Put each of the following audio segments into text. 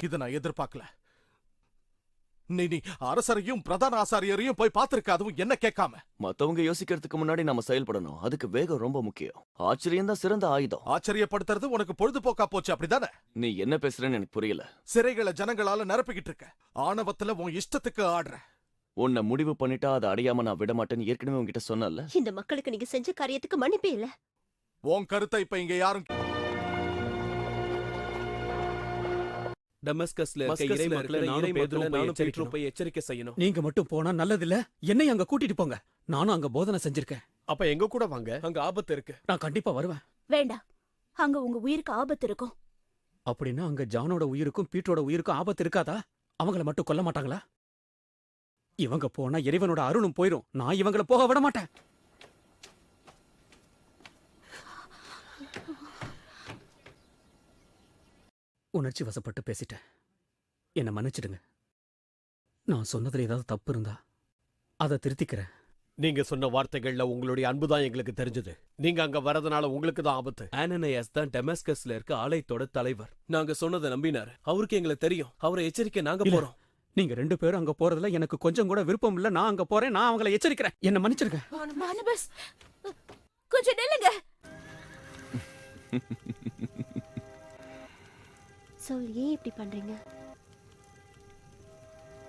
இதை நான் எதிர்பார்க்கல. நீ அரசரையும் பிரதான ஆசாரியரையும் போய் பார்த்திருக்க, அதுவும் என்ன கேட்காம. மத்தவங்க யோசிக்கிறதுக்கு முன்னாடி நாம செயல்படணும். அதுக்கு வேகம் ரொம்ப முக்கியம். ஆச்சரியம் தான் சிறந்த ஆயுதம். ஆச்சரியப்படுத்துறது உனக்கு பொழுதுபோக்கா போச்சு, அப்படிதானே? நீ என்ன பேசுறேன்னு எனக்கு புரியல. சிறைகளை ஜனங்களால நிரப்பிக்கிட்டு இருக்க, ஆணவத்துல உன் இஷ்டத்துக்கு ஆடுற. உன்னை முடிவு பண்ணிட்டா அதை அடையாம நான் விட மாட்டேன்னு ஏற்கனவே உங்ககிட்ட சொன்னல. இந்த மக்களுக்கு நீங்க செஞ்ச காரியத்துக்கு மன்னிப்பே இல்ல. உன் கருத்தை இப்ப இங்க யாரும் டமஸ்கஸ்ல இருக்க இறை மக்களை நானும் பேதுரும் போய் எச்சரிக்கை செய்யணும். நீங்க மட்டும் போனா நல்லதில்ல. என்னை அங்க கூட்டிட்டு போங்க. நானும் அங்க போதனை செஞ்சிருக்கேன். அப்ப எங்க கூட வாங்க, அங்க ஆபத்து இருக்கு. நான் கண்டிப்பா வருவேன். வேண்டாம், அங்க உங்க உயிருக்கு ஆபத்து இருக்கும். அப்படின்னா அங்க ஜானோட உயிருக்கும் பீட்டரோட உயிருக்கும் ஆபத்து இருக்காதா? அவங்கள மட்டும் கொல்ல மாட்டாங்களா? இவங்க போனா இறைவனோட அருளும் போயிரும். நான் இவங்கள போக விட மாட்டேன். உணர்ச்சி வசப்பட்டு பேசிட்டேன். என்ன மன்னிச்சிடுங்க. நான் சொன்னதுல ஏதாவது தப்பு இருந்தா அதை திருத்திக்கிறேன். நீங்க சொன்ன வார்த்தைகள்ல உங்களுடைய அன்புதான் எங்களுக்கு தெரிஞ்சது. நீங்க அங்க வரதுனால உங்களுக்கு தான் ஆபத்து. ஆனனியாஸ் தான் டெமஸ்கஸ்ல இருக்க ஆலயத்தோட தலைவர். நாங்க சொன்னதை நம்பினாரு. அவருக்கு எங்களை தெரியும். அவரை எச்சரிக்கை நாங்க போறோம். நீங்க 2 பேரும் அங்க போறதுல எனக்கு கொஞ்சம் கூட விருப்பம் இல்ல. நான் அங்க போறேன். நான் அவங்களை எச்சரிக்கிறேன். என்ன மன்னிச்சிருங்க. கொஞ்சம் நில்லுங்க. சவுல், ஏன் இப்படி பண்றீங்க?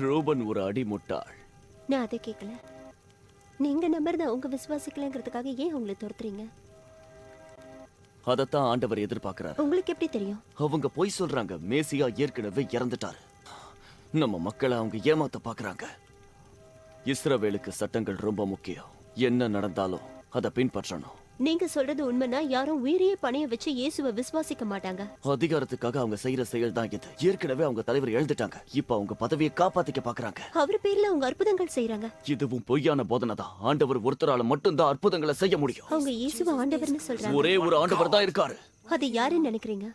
ரூபன் ஒரு அடிமுட்டாள். நான் அதை கேட்கல. நீங்க நம்புறத அவங்க விசுவாசிக்கலங்கிறதுக்காக ஏன் அவங்களை துரத்துறீங்க? அதத்தான் ஆண்டவர் எதிர்பார்க்கிறார். உங்களுக்கு எப்படி தெரியும்? அவங்க பொய் சொல்றாங்க. மேசியா ஏற்கனவே இறந்துட்டாரு. நம்ம மக்களை அவங்க ஏமாத்த பாக்குறாங்க. இஸ்ரவேலுக்கு சட்டங்கள் ரொம்ப முக்கியம். என்ன நடந்தாலும் அதை பின்பற்றணும். நீங்க சொல்றது உண்மைனா யாரும் உயிரையே பணைய வச்சு இயேசுவை விசுவாசிக்க மாட்டாங்க. அதிகாரத்துக்காக அவங்க செய்யற செயல் தான் இது. ஏற்கனவே அவங்க தலைவர் எழுந்துட்டாங்க. இப்ப அவங்க பதவியை காப்பாத்திக்க பாக்குறாங்க. அவர் பேர்ல அவங்க அற்புதங்கள் செய்யறாங்க. இதுவும் பொய்யான போதனை தான். ஆண்டவர் ஒருத்தரால மட்டும்தான் அற்புதங்களை செய்ய முடியும். அவங்க இயேசுவை ஆண்டவர்னு சொல்றாங்க. ஒரே ஒரு ஆண்டவர் தான் இருக்காரு. அது யாருன்னு நினைக்கிறீங்க?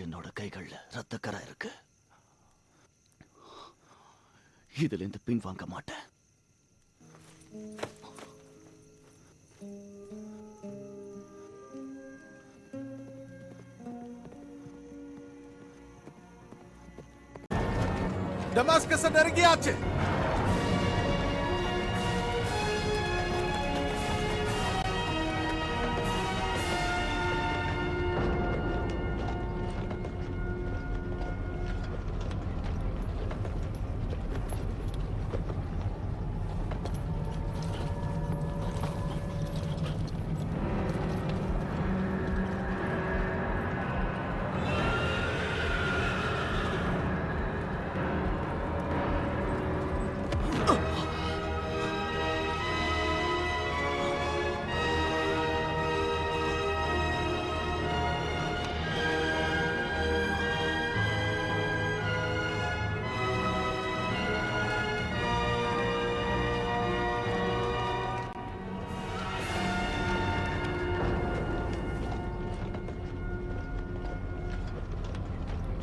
என்னோட கைகள்ல ரத்தக்கரை இருக்கு. இதுல இருந்து பின் வாங்க மாட்டேன். டமாஸ்கஸ் நெருங்கியாச்சு.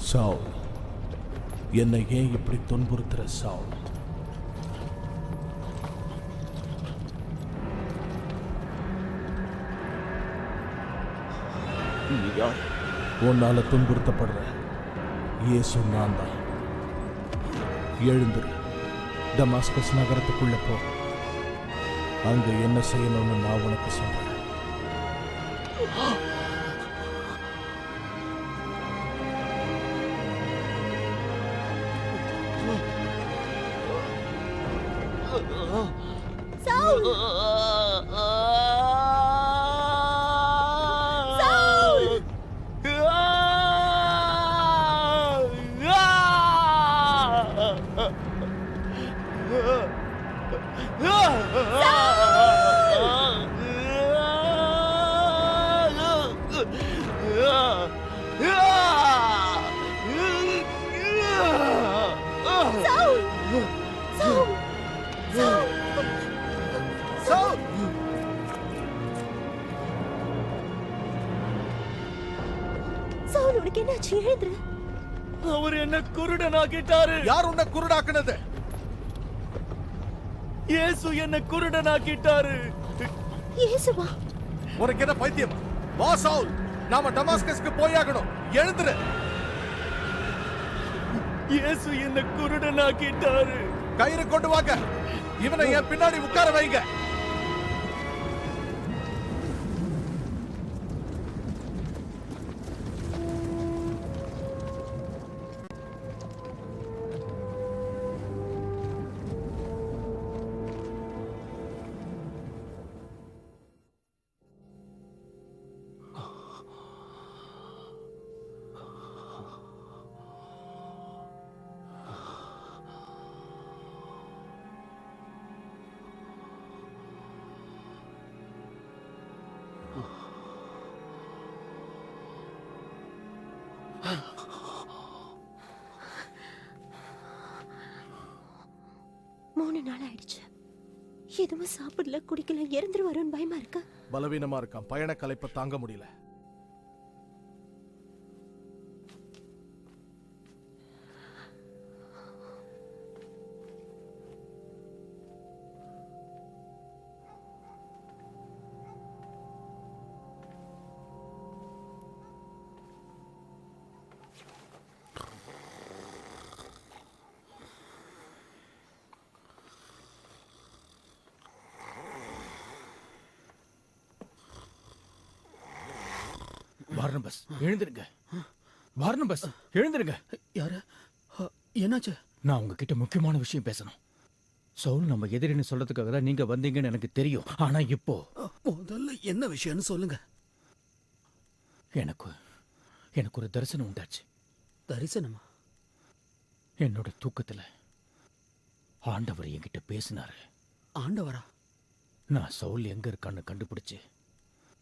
சவுல், என்னை ஏன் இப்படி துன்புறுத்துற சவுல்? நீ யார்? உன்னால துன்புறுத்தப்படுற இயேசு நான் தான். எழுந்துரு, டமாஸ்கஸ் நகரத்துக்குள்ள போ. அங்க என்ன செய்யணும்னு நான் உனக்கு சொல்றேன். அவர் என்ன குருடனாக்கிட்டாரு. யார் உன்னை குருடாக்குனது? இயேசு என்ன குருடனாக்கிட்டாரு. இயேசுவா? உனக்கு என்ன பைத்தியமா? வா சவுல், நாம டமாஸ்கஸ்க்கு போயாகணும். எழுந்துரு. இயேசு என்ன குருடனாக்கிட்டாரு. கயிறு கொண்டு வாங்க. இவனை என் பின்னாடி உட்கார வைங்க. மூணு நாள் ஆயிடுச்சு. எதுவும் சாப்பிடல, குடிக்கல, இறந்துருவாரோன்னு பயமா இருக்கா? பலவீனமா இருக்கான். பயண கலைப்ப தாங்க முடியல. பார்னபஸ், எழுந்திருங்க. பார்னபஸ், எழுந்திருங்க. யாரு? என்னாச்சு? நான் உங்ககிட்ட முக்கியமான விஷயம் பேசணும். சவுல் நம்ம எதிரின்னு சொல்றதுக்காக தான் நீங்க வந்தீங்கன்னு எனக்கு தெரியும். ஆனா இப்போ முதல்ல என்ன விஷயம்னு சொல்லுங்க. எனக்கு ஒரு தரிசனம் உண்டாச்சு. தரிசனமா? என்னோட தூக்கத்துல ஆண்டவர் என்கிட்ட பேசினாரு. ஆண்டவரா? நான் சவுல் எங்க இருக்கான்னு கண்டுபிடிச்சு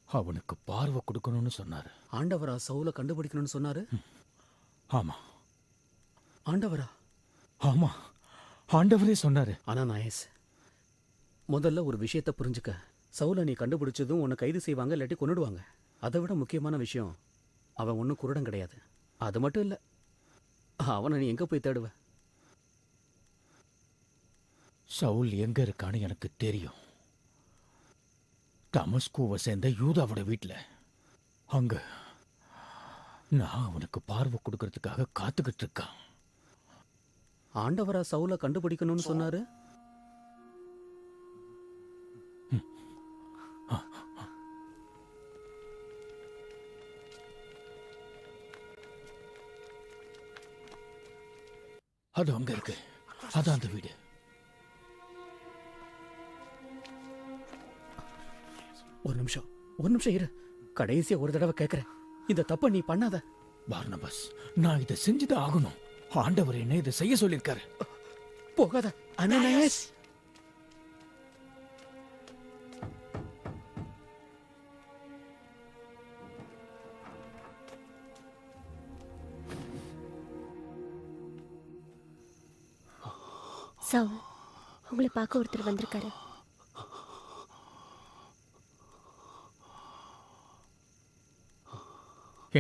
அவனுக்கு பார்வை கொடுக்கணும்னு சொன்னாரு. ஆண்டவரா சவுல கண்டுபிடிக்கணும்னு சொன்னாரு? ஆமா. ஆண்டவரா? ஆமா, ஆண்டவரே சொன்னாரு. அனநாயஸ், முதல்ல ஒரு விஷயத்த புரிஞ்சுக்க. சவுல நீ கண்டுபிடிச்சதும் உன்னை கைது செய்வாங்க, இல்லாட்டி கொன்னுடுவாங்க. அதை விட முக்கியமான விஷயம், அவன் ஒன்றும் குருடன் கிடையாது. அது மட்டும் இல்ல, அவனை நீ எங்க போய் தேடுவ? சவுல் எங்க இருக்கான்னு எனக்கு தெரியும். தமஸ்கோவை சேர்ந்த யூதாவோட வீட்டுல. அங்க நான் அவனுக்கு பார்வை கொடுக்கறதுக்காக காத்துக்கிட்டு இருக்கான். ஆண்டவரா சவுல கண்டுபிடிக்கணும்னு சொன்னாரு? அது அங்க இருக்கு. அதான் அந்த வீடு. ஒரு நிமிஷம் இரு. கடைசியா ஒரு தடவை கேட்கிறேன், இந்த தப்ப நீ பண்ணாத. பார்னபஸ், நான் இதை செஞ்சுதான் ஆகணும். ஆண்டவர் என்ன இதை செய்ய சொல்லியிருக்காரு. போகாத அனநாயஸ். சவுல், உங்களை பார்க்க ஒருத்தர் வந்திருக்காரு.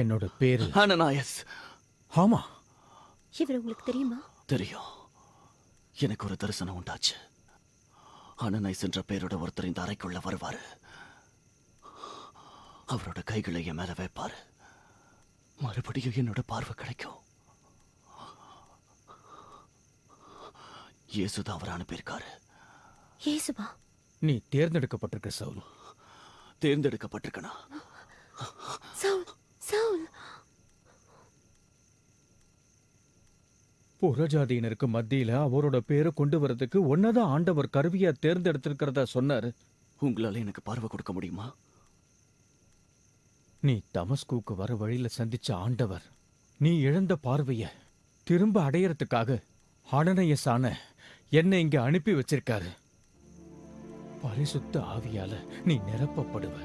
என்னோட பேரு அனநாயஸ். ஆமா. இவர் உங்களுக்கு தெரியுமா? தெரியும். எனக்கு ஒரு தரிசனம் உண்டாச்சு. அனநாயஸ் என்ற பெயரோட ஒருத்தர் இந்த அறைக்குள்ள வருவாரு. அவரோட கைகளை என் மேல வைப்பாரு. மறுபடியும் என்னோட பார்வை கிடைக்கும். இயேசுதான் அவர் அனுப்பியிருக்காரு. இயேசுவா? நீ தேர்ந்தெடுக்கப்பட்டிருக்க சவுல். தேர்ந்தெடுக்கப்பட்டிருக்கனா? சவுல், சவுல். புறஜாதியினருக்கு மத்தியில அவரோட பேரை கொண்டு வரதுக்கு ஒன்னதான் ஆண்டவர் கருவியா தேர்ந்தெடுத்திருக்கிறதா சொன்னாரு. உங்களால எனக்கு பார்வை கொடுக்க முடியுமா? நீ தமஸ்கூக்கு வர வழியில சந்திச்ச ஆண்டவர் நீ இழந்த பார்வைய திரும்ப அடையறதுக்காக அனனயசான என்னை இங்க அனுப்பி வச்சிருக்காரு. பரிசுத்த ஆவியால நீ நிரப்பப்படுவ.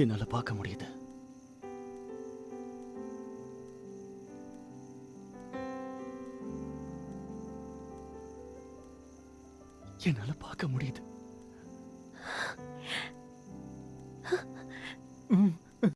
என்னால பார்க்க முடியுது. என்னால பார்க்க முடியுது.